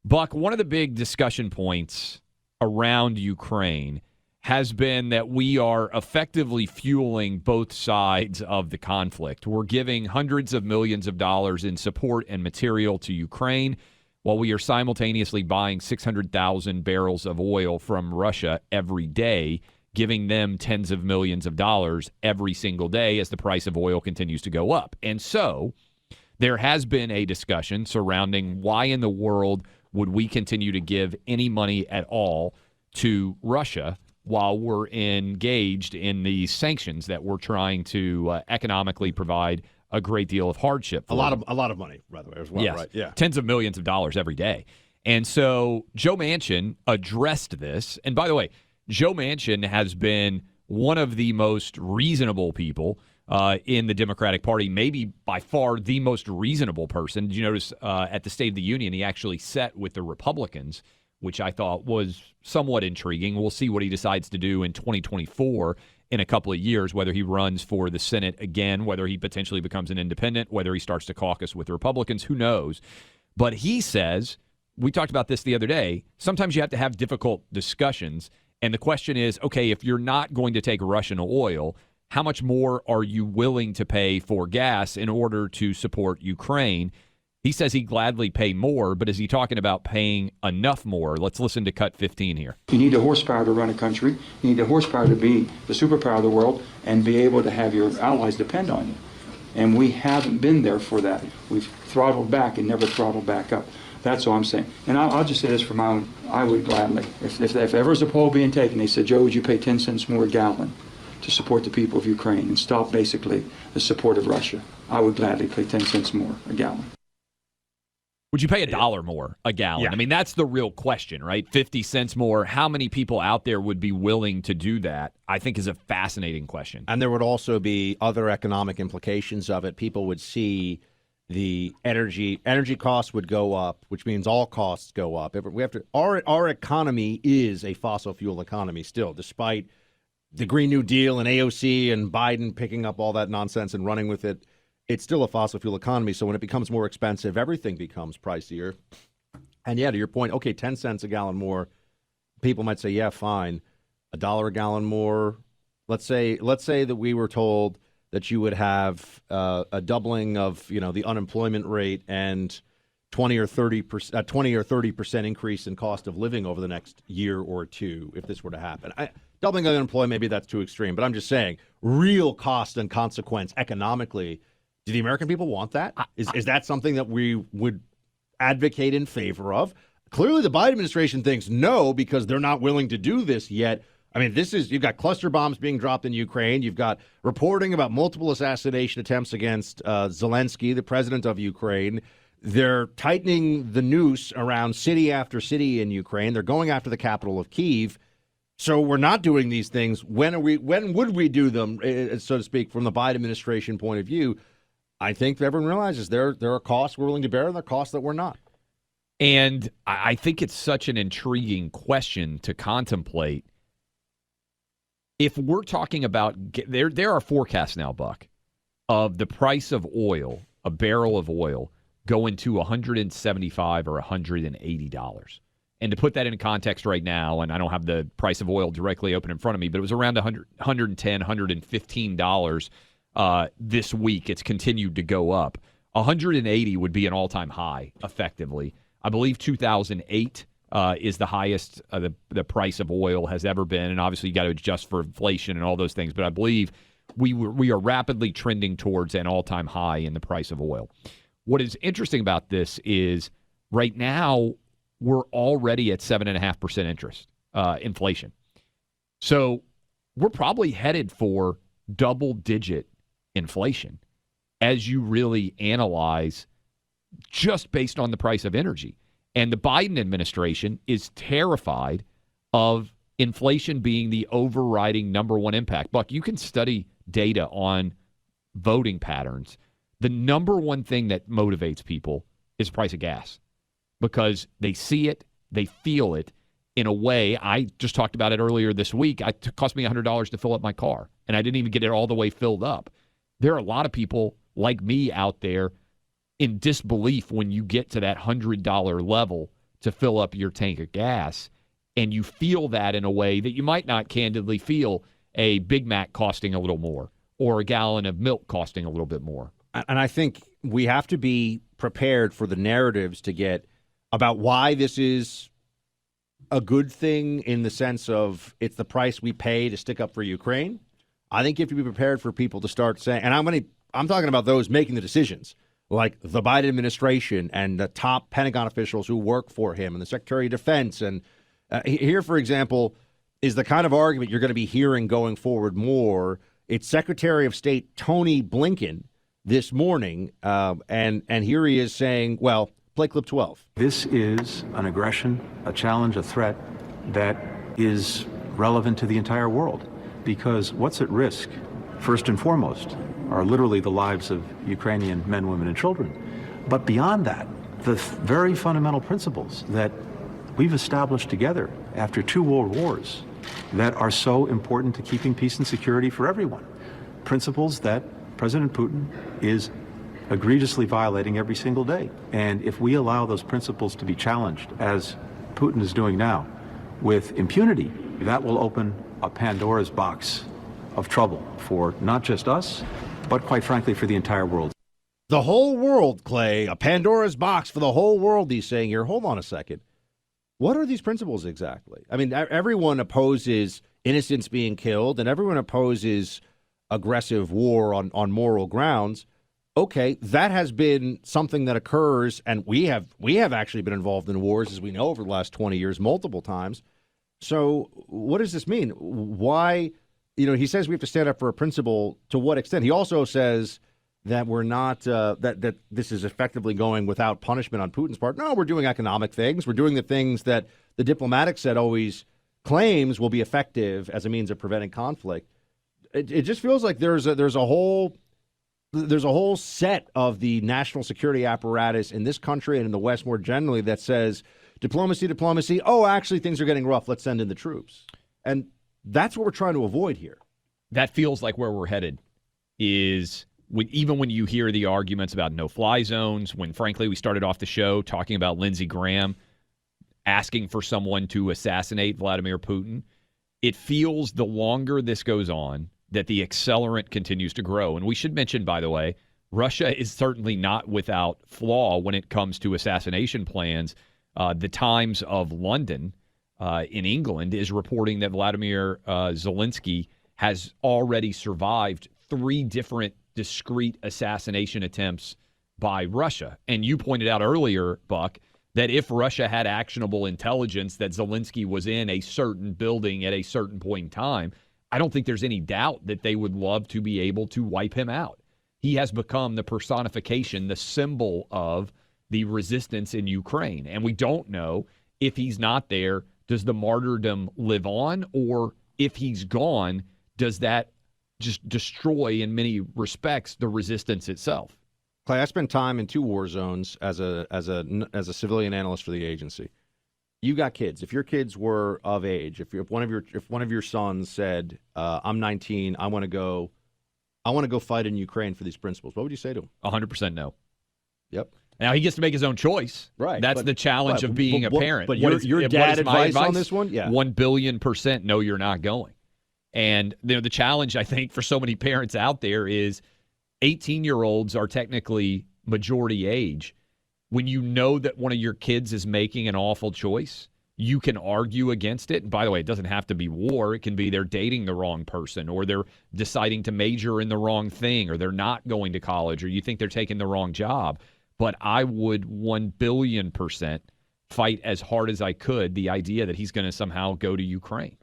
Buck, one of the big discussion points around Ukraine has been that we are effectively fueling both sides of the conflict. We're giving hundreds of millions of dollars in support and material to Ukraine while we are simultaneously buying 600,000 barrels of oil from Russia every day, giving them tens of millions of dollars every single day as the price of oil continues to go up. And so there has been a discussion surrounding why in the world would we continue to give any money at all to Russia while we're engaged in these sanctions that we're trying to economically provide a great deal of hardship for. A lot of money, by the way, as well, yes. Right? Yeah. Tens of millions of dollars every day. And so Joe Manchin addressed this. And by the way, Joe Manchin has been one of the most reasonable people in the Democratic Party, maybe by far the most reasonable person. Did you notice at the State of the Union, he actually sat with the Republicans, which I thought was somewhat intriguing. We'll see what he decides to do in 2024 in a couple of years, whether he runs for the Senate again, whether he potentially becomes an independent, whether he starts to caucus with the Republicans, who knows. But he says, we talked about this the other day, sometimes you have to have difficult discussions. And the question is, okay, if you're not going to take Russian oil, how much more are you willing to pay for gas in order to support Ukraine? He says he'd gladly pay more, but is he talking about paying enough more? Let's listen to cut 15 here. You need the horsepower to run a country. You need the horsepower to be the superpower of the world and be able to have your allies depend on you. And we haven't been there for that. We've throttled back and never throttled back up. That's all I'm saying. And I'll just say this for my own, I would gladly. If ever was a poll being taken, they said, Joe, would you pay 10 cents more a gallon to support the people of Ukraine and stop basically the support of Russia? I would gladly pay 10 cents more a gallon. Would you pay $1 more a gallon? Yeah. I mean, that's the real question, right? 50 cents more. How many people out there would be willing to do that? I think is a fascinating question. And there would also be other economic implications of it. People would see the energy costs would go up, which means all costs go up. We have to. Our economy is a fossil fuel economy still, despite the Green New Deal and AOC and Biden picking up all that nonsense and running with it. It's still a fossil fuel economy, so when it becomes more expensive, everything becomes pricier. And yeah, to your point, okay, 10 cents a gallon more, people might say, yeah, fine. $1 a gallon more. Let's say that we were told that you would have a doubling of, the unemployment rate and 20 or 30% increase in cost of living over the next year or two, if this were to happen. Doubling of unemployment, maybe that's too extreme, but I'm just saying, real cost and consequence economically. Do the American people want that? Is that something that we would advocate in favor of? Clearly, the Biden administration thinks no, because they're not willing to do this yet. I mean, you've got cluster bombs being dropped in Ukraine. You've got reporting about multiple assassination attempts against Zelensky, the president of Ukraine. They're tightening the noose around city after city in Ukraine. They're going after the capital of Kyiv. So we're not doing these things. When would we do them, so to speak, from the Biden administration point of view? I think everyone realizes there are costs we're willing to bear and there are costs that we're not. And I think it's such an intriguing question to contemplate. If we're talking about, there are forecasts now, Buck, of the price of oil, a barrel of oil, going to $175 or $180. And to put that in context right now, and I don't have the price of oil directly open in front of me, but it was around $110, $115 this week. It's continued to go up. 180 would be an all-time high, effectively. I believe 2008 is the highest the price of oil has ever been, and obviously you got to adjust for inflation and all those things, but I believe we are rapidly trending towards an all-time high in the price of oil. What is interesting about this is right now we're already at 7.5% interest, inflation. So we're probably headed for double-digit inflation as you really analyze just based on the price of energy. And the Biden administration is terrified of inflation being the overriding number one impact. Buck, you can study data on voting patterns. The number one thing that motivates people is the price of gas because they see it, they feel it in a way. I just talked about it earlier this week. It cost me $100 to fill up my car, and I didn't even get it all the way filled up. There are a lot of people like me out there in disbelief when you get to that $100 level to fill up your tank of gas. And you feel that in a way that you might not candidly feel a Big Mac costing a little more or a gallon of milk costing a little bit more. And I think we have to be prepared for the narratives to get about why this is a good thing in the sense of it's the price we pay to stick up for Ukraine. I think you have to be prepared for people to start saying, and I'm talking about those making the decisions, like the Biden administration and the top Pentagon officials who work for him and the Secretary of Defense. And here, for example, is the kind of argument you're going to be hearing going forward more. It's Secretary of State Tony Blinken this morning, and here he is saying, well, play clip 12. This is an aggression, a challenge, a threat that is relevant to the entire world, because what's at risk, first and foremost, are literally the lives of Ukrainian men, women, and children. But beyond that, the very fundamental principles that we've established together after 2 world wars that are so important to keeping peace and security for everyone. Principles that President Putin is egregiously violating every single day. And if we allow those principles to be challenged, as Putin is doing now, with impunity, that will open a Pandora's box of trouble for not just us, but quite frankly, for the entire world. The whole world, Clay, a Pandora's box for the whole world, he's saying here. Hold on a second. What are these principles exactly? I mean, everyone opposes innocents being killed, and everyone opposes aggressive war on moral grounds. Okay, that has been something that occurs, and we have actually been involved in wars, as we know, over the last 20 years, multiple times. So what does this mean? Why, he says we have to stand up for a principle. To what extent? He also says that we're not, that this is effectively going without punishment on Putin's part. No, we're doing economic things. We're doing the things that the diplomatic set always claims will be effective as a means of preventing conflict. It just feels like there's a whole set of the national security apparatus in this country and in the West more generally that says diplomacy. Oh, actually, things are getting rough. Let's send in the troops. And that's what we're trying to avoid here. That feels like where we're headed is even when you hear the arguments about no-fly zones, when, frankly, we started off the show talking about Lindsey Graham asking for someone to assassinate Vladimir Putin, it feels the longer this goes on that the accelerant continues to grow. And we should mention, by the way, Russia is certainly not without flaw when it comes to assassination plans. The Times of London in England is reporting that Vladimir Zelensky has already survived 3 different discrete assassination attempts by Russia. And you pointed out earlier, Buck, that if Russia had actionable intelligence that Zelensky was in a certain building at a certain point in time, I don't think there's any doubt that they would love to be able to wipe him out. He has become the personification, the symbol of the resistance in Ukraine. And we don't know if he's not there, does the martyrdom live on? Or if he's gone, does that just destroy, in many respects, the resistance itself? Clay, I spent time in 2 war zones as a civilian analyst for the agency. You got kids. If your kids were of age, if one of your sons said, "I'm 19, I want to go fight in Ukraine for these principles," what would you say to him? 100% no. Yep. Now he gets to make his own choice. Right. That's the challenge of being a parent. But your dad advice on this one? Yeah. 1,000,000,000% no, you're not going. And the challenge, I think, for so many parents out there is 18-year-olds are technically majority age. When you know that one of your kids is making an awful choice, you can argue against it. And by the way, it doesn't have to be war. It can be they're dating the wrong person, or they're deciding to major in the wrong thing, or they're not going to college, or you think they're taking the wrong job. But I would 1,000,000,000% fight as hard as I could the idea that he's going to somehow go to Ukraine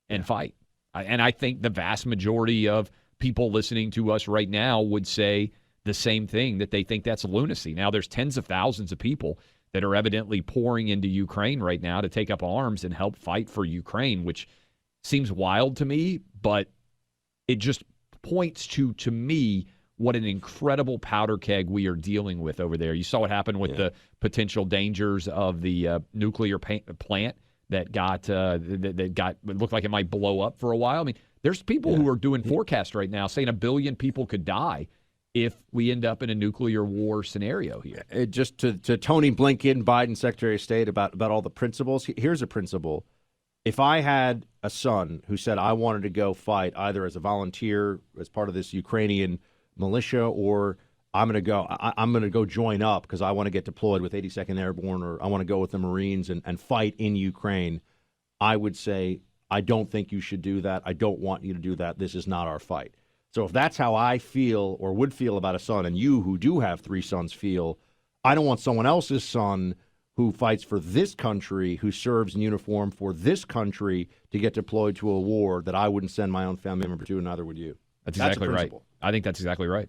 and fight. And I think the vast majority of people listening to us right now would say the same thing, that they think that's lunacy. Now, there's tens of thousands of people that are evidently pouring into Ukraine right now to take up arms and help fight for Ukraine, which seems wild to me, but it just points to me, what an incredible powder keg we are dealing with over there. You saw what happened with the potential dangers of the nuclear plant that got it looked like it might blow up for a while. I mean, there's people who are doing forecasts right now saying 1 billion people could die if we end up in a nuclear war scenario here. Just to Tony Blinken, Biden Secretary of State, about all the principles. Here's a principle. If I had a son who said I wanted to go fight either as a volunteer, as part of this Ukrainian militia, or I'm going to go join up because I want to get deployed with 82nd Airborne, or I want to go with the Marines and fight in Ukraine, I would say, I don't think you should do that. I don't want you to do that. This is not our fight. So if that's how I feel or would feel about a son, and you who do have 3 sons feel, I don't want someone else's son who fights for this country, who serves in uniform for this country, to get deployed to a war that I wouldn't send my own family member to, and neither would you. That's exactly right. I think that's exactly right.